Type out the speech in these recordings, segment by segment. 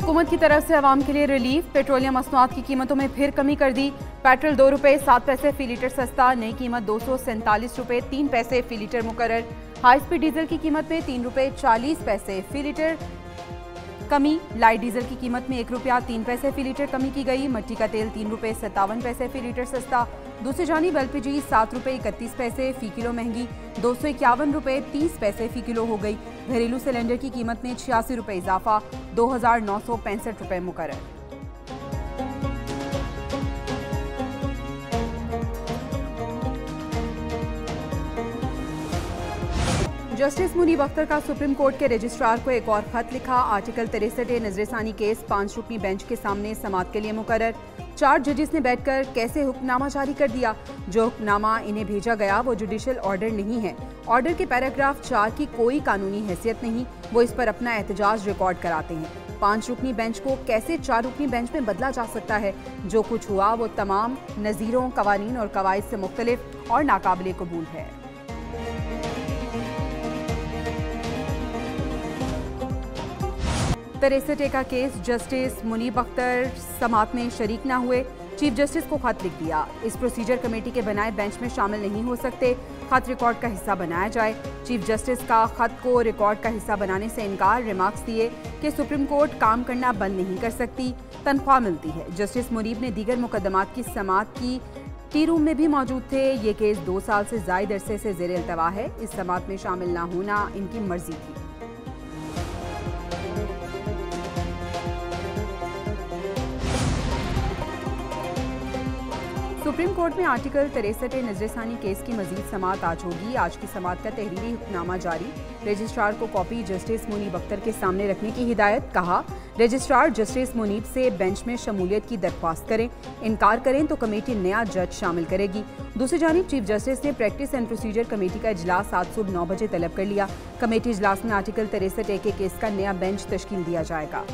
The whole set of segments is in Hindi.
हुकूमत की तरफ से आवाम के लिए रिलीफ। पेट्रोलियम मसनूआत की कीमतों में फिर कमी कर दी। पेट्रोल 2 रुपये 7 पैसे फी लीटर सस्ता, नई कीमत 247 रुपये 3 पैसे फी लीटर मुकर्रर। हाई स्पीड डीजल की कीमत में 3 रुपये 40 पैसे फी लीटर कमी। लाइट डीजल की कीमत में 1 रुपया 3 पैसे फी लीटर कमी की गई। मट्टी का तेल 3 रुपये 57 पैसे फी लीटर सस्ता। दूसरी जानिब LPG 7 रुपये 31 पैसे फी किलो महंगी, 251 रुपये 30 पैसे फी किलो हो गई। घरेलू सिलेंडर की कीमत में 86 रुपये इजाफा, 2965 रुपये मुकर्रर। जस्टिस मुनीब अख्तर का सुप्रीम कोर्ट के रजिस्ट्रार को एक और खत लिखा। आर्टिकल 63 नजरसानी केस 5 रुकनी बेंच के सामने समाअत के लिए मुकर्रर। 4 जजेस ने बैठकर कैसे हुक्मनामा जारी कर दिया। जो हुक्मनामा इन्हें भेजा गया वो जुडिशल ऑर्डर नहीं है। ऑर्डर के पैराग्राफ 4 की कोई कानूनी हैसियत नहीं, वो इस पर अपना एहतजाज रिकॉर्ड कराते हैं। 5 रुकनी बेंच को कैसे 4 रुकनी बेंच में बदला जा सकता है। जो कुछ हुआ वो तमाम नज़ीरों, कवानीन और कवायद से मुख्तलिफ और नाकाबिले कबूल है। तरेसटे का केस जस्टिस मुनीब अख्तर समाअत में शरीक न हुए। चीफ जस्टिस को खत लिख दिया। इस प्रोसीजर कमेटी के बनाए बेंच में शामिल नहीं हो सकते। खत रिकॉर्ड का हिस्सा बनाया जाए। चीफ जस्टिस का खत को रिकॉर्ड का हिस्सा बनाने से इनकार। रिमार्क्स दिए कि सुप्रीम कोर्ट काम करना बंद नहीं कर सकती, तनख्वाह मिलती है। जस्टिस मुनीब ने दीगर मुकदमात की समाअत की टी रूम में भी मौजूद थे। ये केस 2 साल से ज़ायद अरसे से ज़ेर इल्तवा है। इस समाअत में शामिल न होना इनकी मर्जी थी। सुप्रीम कोर्ट में आर्टिकल 63 नजरसानी केस की मजीद समाअत आज होगी। आज की समाअत का तहरीरी हुक्मनामा जारी। रजिस्ट्रार को कॉपी जस्टिस मुनीब अख्तर के सामने रखने की हिदायत। कहा, रजिस्ट्रार जस्टिस मुनीब से बेंच में शमूलियत की दरख्वास्त करें। इनकार करें तो कमेटी नया जज शामिल करेगी। दूसरी जानिब चीफ जस्टिस ने प्रैक्टिस एंड प्रोसीजर कमेटी का इजलास आज सुबह 9 बजे तलब कर लिया। कमेटी इजलास में आर्टिकल 63 के केस का नया बेंच तश्कील दिया जाएगा।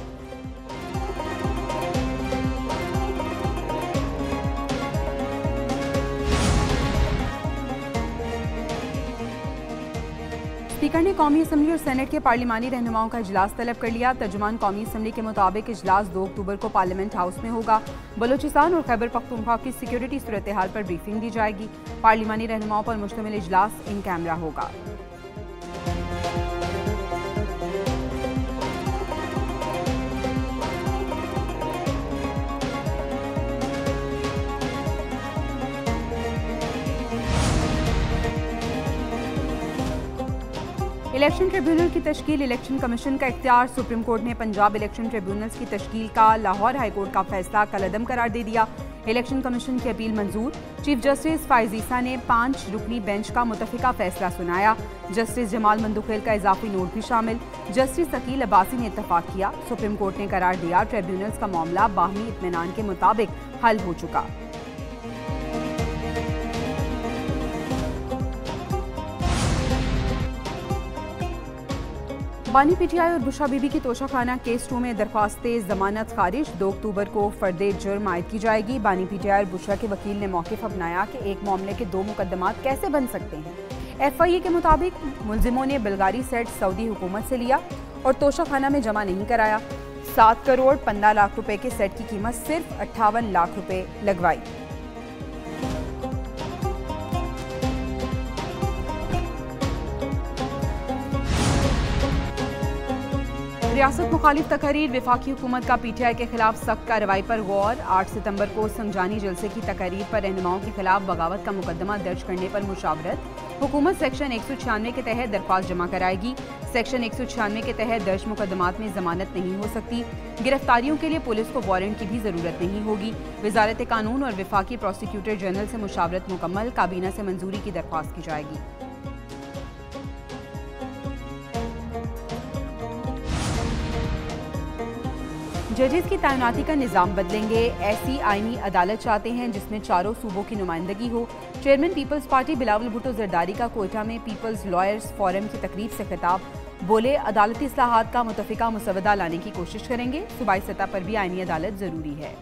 स्पीकर ने कौमी असम्बली और सेनेट के पार्लिमानी रहनुमाओं का इजलास तलब कर लिया। तर्जुमान कौमी असम्बली के मुताबिक इजलास 2 अक्टूबर को पार्लियामेंट हाउस में होगा। बलूचिस्तान और खैबर पख्तूनख्वा की सिक्योरिटी सूरत हाल पर ब्रीफिंग दी जाएगी। पार्लिमानी रहनुमाओं पर मुश्तमिल इजलास इन कैमरा होगा। इलेक्शन ट्रिब्यूनल की तश्कील इलेक्शन कमीशन का इख्तियार। सुप्रीम कोर्ट ने पंजाब इलेक्शन ट्रिब्यूनल्स की तश्कील का लाहौर हाई कोर्ट का फैसला कलअदम करार दे दिया। इलेक्शन कमीशन की अपील मंजूर। चीफ जस्टिस फाइज ईसा ने 5 रुकनी बेंच का मुतफिका फैसला सुनाया। जस्टिस जमाल मंदुखेल का इजाफी नोट भी शामिल। जस्टिस अकील अब्बासी ने इत्तफाक किया। सुप्रीम कोर्ट ने करार दिया ट्रिब्यूनल्स का मामला बाहमी इत्मीनान के मुताबिक हल हो चुका। बानी PTI और बुशरा बीबी की तोशाखाना केस 2 में दरख्वास्त जमानत खारिज। 2 अक्टूबर को फर्दे जुर्म आयद की जाएगी। बानी PTI और बुशरा के वकील ने मौक़िफ़ अपनाया कि एक मामले के 2 मुकदमात कैसे बन सकते हैं। FIA के मुताबिक मुलजिमों ने बल्गारी सेट सऊदी हुकूमत से लिया और तोशाखाना में जमा नहीं कराया। 7 करोड़ 15 लाख रुपए के सेट की कीमत सिर्फ 58 लाख रुपए लगवाई। रियासत मुखालिफ तकरीर। वफाकी हुकूमत का PTI के खिलाफ सख्त कार्रवाई पर गौर। 8 सितंबर को संजानी जलसे की तकरीर पर रहनुमाओं के खिलाफ बगावत का मुकदमा दर्ज करने पर मुशावरत। हुकूमत सेक्शन 196 के तहत दरख्वास्त जमा कराएगी। सेक्शन 196 के तहत दर्ज मुकदमात में जमानत नहीं हो सकती। गिरफ्तारियों के लिए पुलिस को वारंट की भी जरूरत नहीं होगी। वजारत कानून और वफाकी प्रोसिक्यूटर जनरल से मुशावरत मुकम्मल। काबीना से मंजूरी की दरख्वास्त की जाएगी। जजेस की तैनाती का निज़ाम बदलेंगे। ऐसी आईनी अदालत चाहते हैं जिसमें चारों सूबों की नुमाइंदगी हो। चेयरमैन पीपल्स पार्टी बिलावल भुट्टो जरदारी का कोयटा में पीपल्स लॉयर्स फोरम की तकरीब से खिताब। बोले, अदालती इस्लाहात का मुतफिका मुसवदा लाने की कोशिश करेंगे। सूबाई सतह पर भी आईनी अदालत जरूरी है।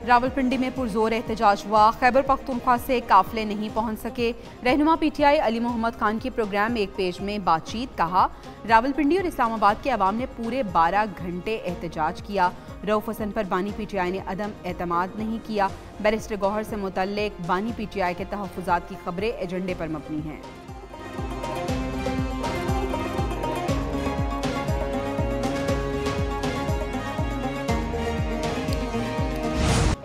रावलपिंडी में पुरजोर एहतजाज हुआ। खैबर पख्तूनख्वा से काफिले नहीं पहुंच सके। रहनुमा पीटीआई अली मोहम्मद खान की प्रोग्राम एक पेज में बातचीत। कहा, रावलपिंडी और इस्लामाबाद के अवाम ने पूरे 12 घंटे एहतजाज किया। रऊफ हसन पर बानी पीटीआई ने अदम एतमाद नहीं किया। बैरिस्टर गौहर से मुतल्लिक बानी पीटीआई के तहफ़्फ़ुज़ात की खबरें एजेंडे पर मबनी हैं।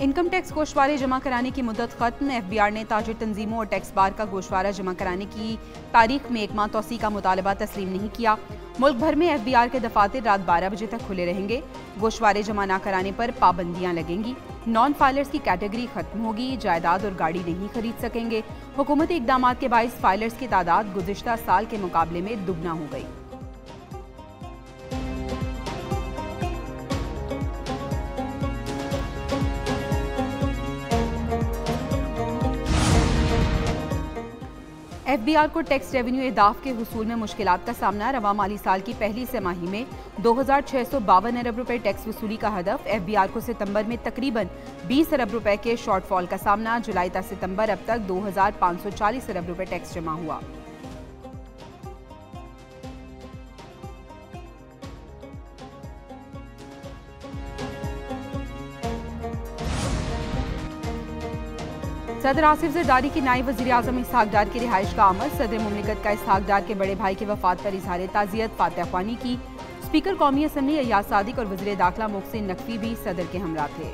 इनकम टैक्स गोशवारे जमा कराने की मुद्दत खत्म। एफबीआर ने ताजिर तंजीमों और टैक्स बार का गोशवारा जमा कराने की तारीख में 1 माह तोसी का मुतालबा तस्लीम नहीं किया। मुल्क भर में एफबीआर के दफातर रात 12 बजे तक खुले रहेंगे। गोशवारे जमा न कराने पर पाबंदियां लगेंगी। नॉन फाइलर्स की कैटेगरी खत्म होगी। जायदाद और गाड़ी नहीं खरीद सकेंगे। हुकूमती इकदामात के बाइस फाइलर्स की तादाद गुज़िश्ता साल के मुकाबले में दुगना हो गई। एफबीआर को टैक्स रेवेन्यू एहदाफ के हुसूल में मुश्किलात का सामना। रवा माली साल की पहली तिमाही में 2652 अरब रुपए टैक्स वसूली का हदफ। एफबीआर को सितंबर में तकरीबन 20 अरब रुपए के शॉर्टफॉल का सामना। जुलाई से सितंबर अब तक 2540 अरब रुपए टैक्स जमा हुआ। सदर आसिफ जरदारी की नायब वज़ीर आज़म इसहाक डार की रिहाइश का अमल। सदर मुमलिकत का इसहाक डार के बड़े भाई की वफात पर इजहार ताज़ियत फातिहा ख्वानी की। स्पीकर कौमी असम्बली अय्याज सादिक और वज़ीर दाखिला मोहसिन नकवी भी सदर के हमरा थे।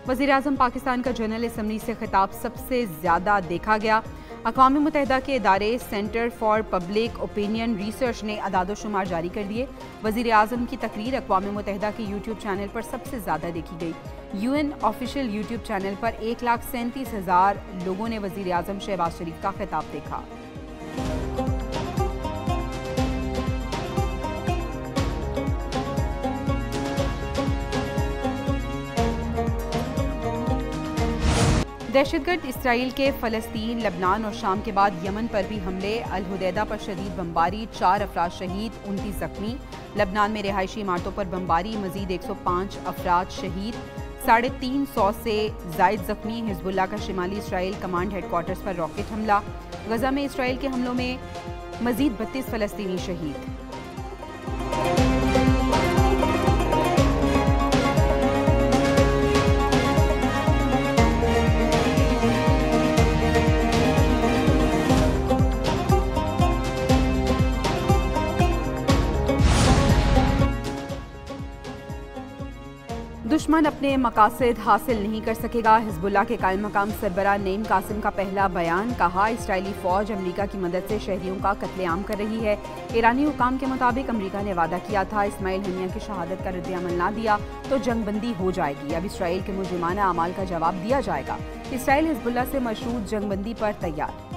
वज़ीर आज़म पाकिस्तान का जनरल असम्बली से खिताब सबसे ज़्यादा देखा गया। अक़वाम मुत्तहिदा के इदारे centre for public opinion research ने अदाद-ओ-शुमार जारी कर दिए। वज़ीर आज़म की तकरीर अक़वाम मुत्तहिदा के यूट्यूब चैनल पर सबसे ज़्यादा देखी गई। यूएन ऑफिशियल यूट्यूब चैनल पर 1,37,000 लोगों ने वज़ीर आज़म शहबाज शरीफ का खिताब देखा। दहशतगर्द इसराइल के फ़लस्तीन, लबनान और शाम के बाद यमन पर भी हमले। अल हुदैदा पर शदीद बमबारी, 4 अफराद शहीद, 29 जख्मी। लबनान में रिहायशी इमारतों पर बमबारी, मजीद 105 अफराद शहीद, 350 से जायद जख्मी। हिजबुल्लाह का शिमाली इसराइल कमांड हेडक्वार्टर्स पर रॉकेट हमला। गजा में इसराइल के हमलों में मजीद 32 फ़लस्तीनी शहीद। दुश्मन अपने मकासद हासिल नहीं कर सकेगा। हिजबुल्लाह के कायम मकाम सरबराह नईम कासिम का पहला बयान। कहा, इसराइली फौज अमरीका की मदद से शहरियों का कत्लेआम कर रही है। ईरानी हुकाम के मुताबिक अमरीका ने वादा किया था इस्माइल हनिया की शहादत का रद्द-ए-अमल ना दिया तो जंगबंदी हो जाएगी। अब इसराइल के मुजरिमाना अमाल का जवाब दिया जाएगा। इसराइल हिजबुल्लाह से मशरूत जंगबंदी पर तैयार।